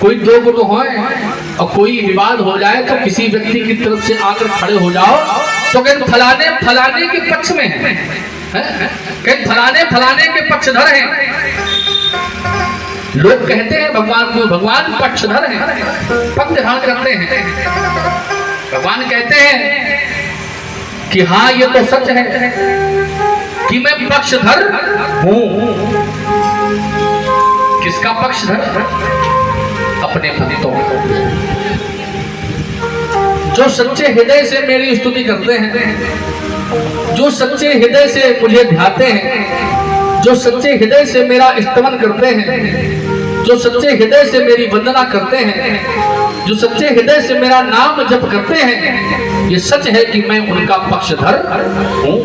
कोई दो गुट हो और कोई विवाद हो जाए तो किसी व्यक्ति की तरफ से आकर खड़े हो जाओ तो कहते फलाने फलाने के पक्ष में है, कहते फलाने फलाने के पक्षधर हैं। लोग कहते हैं भगवान को, भगवान पक्षधर हैं, पक्ष धारण करते हैं। भगवान कहते हैं कि हाँ ये तो सच है कि मैं पक्षधर हूं। किसका पक्षधर? अपने भक्तों को, जो सच्चे हृदय से मेरी स्तुति करते हैं, जो सच्चे हृदय से मुझे ध्याते हैं, जो सच्चे हृदय से मेरा स्तवन करते हैं, जो सच्चे हृदय से मेरी वंदना करते हैं, जो सच्चे हृदय से मेरा नाम जप करते हैं, ये सच है कि मैं उनका पक्षधर हूं।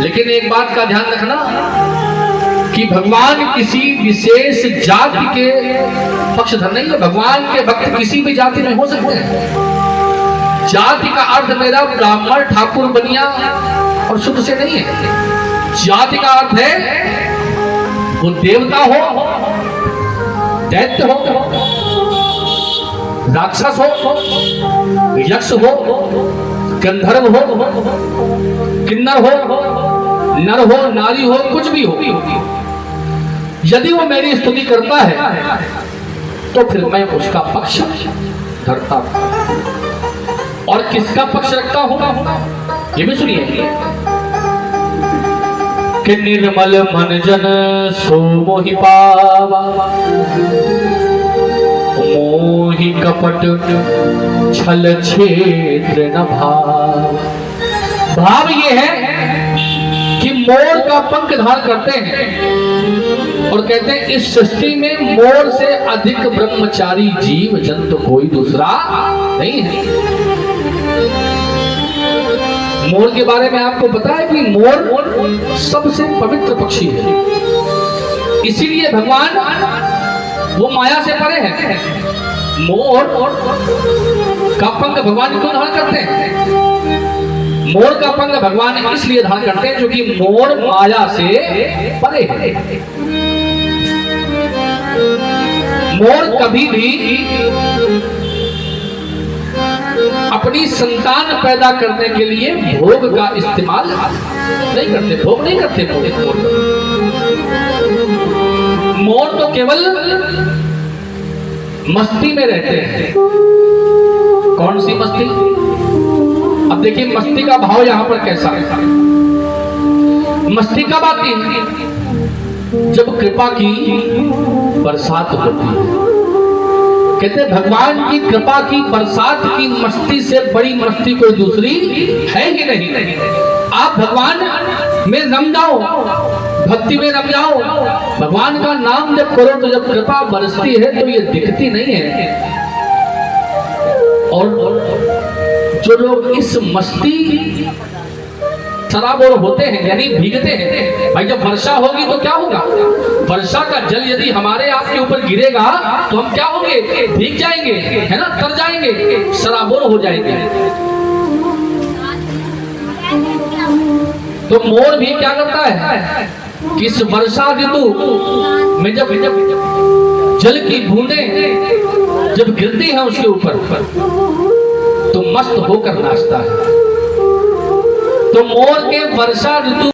लेकिन एक बात का ध्यान रखना कि भगवान किसी विशेष जाति के पक्षधर नहीं है। भगवान के भक्त किसी भी जाति में हो सकते हैं। जाति का अर्थ मेरा ब्राह्मण ठाकुर बनिया और शुद्ध से नहीं है। जाति का अर्थ है वो देवता हो, दैत्य हो, राक्षस हो, यक्ष हो, गंधर्व हो, किन्नर हो, नर हो, नारी हो, कुछ भी हो। यदि वो मेरी स्तुति करता है तो फिर मैं उसका पक्ष धरता हूं। और किसका पक्ष रखता हूं ये भी सुनिए कि निर्मल मन जन सो मोहि पावा, मोहि कपट छल क्षेत्र न भाव। भाव ये है कि मोर का पंख धारण करते हैं और कहते हैं इस सृष्टि में मोर से अधिक ब्रह्मचारी जीव जंतु कोई दूसरा नहीं है। मोर के बारे में आपको पता है कि मोर सबसे पवित्र पक्षी है, इसीलिए भगवान वो माया से परे है। मोर का पंख भगवान क्यों धारण करते हैं? मोर का पंख भगवान इसलिए धारण करते हैं क्योंकि मोर माया से परे है। मोर कभी भी अपनी संतान पैदा करने के लिए भोग का इस्तेमाल नहीं करते, भोग नहीं करते मोर। मोर तो केवल मस्ती में रहते हैं। कौन सी मस्ती? अब देखिए मस्ती का भाव यहां पर कैसा है। मस्ती कब आती है? जब कृपा की बरसात होती है। कहते भगवान की कृपा की बरसात की मस्ती से बड़ी मस्ती कोई दूसरी है ही नहीं। आप भगवान में रम जाओ, भक्ति में रम जाओ, भगवान का नाम जब करो तो जब कृपा बरसती है तो ये दिखती नहीं है। और जो लोग इस मस्ती सराबोर होते हैं यानी भीगते हैं, भाई जब वर्षा होगी तो क्या होगा? वर्षा का जल यदि हमारे आपके ऊपर गिरेगा तो हम क्या होंगे? भीग जाएंगे, है ना, तर जाएंगे, सराबोर हो जाएंगे। तो मोर भी क्या करता है कि इस वर्षा ऋतु में जब जल की बूंदें जब गिरती हैं उसके ऊपर तो मस्त होकर नाचता है। तो मोर के वर्षा ऋतु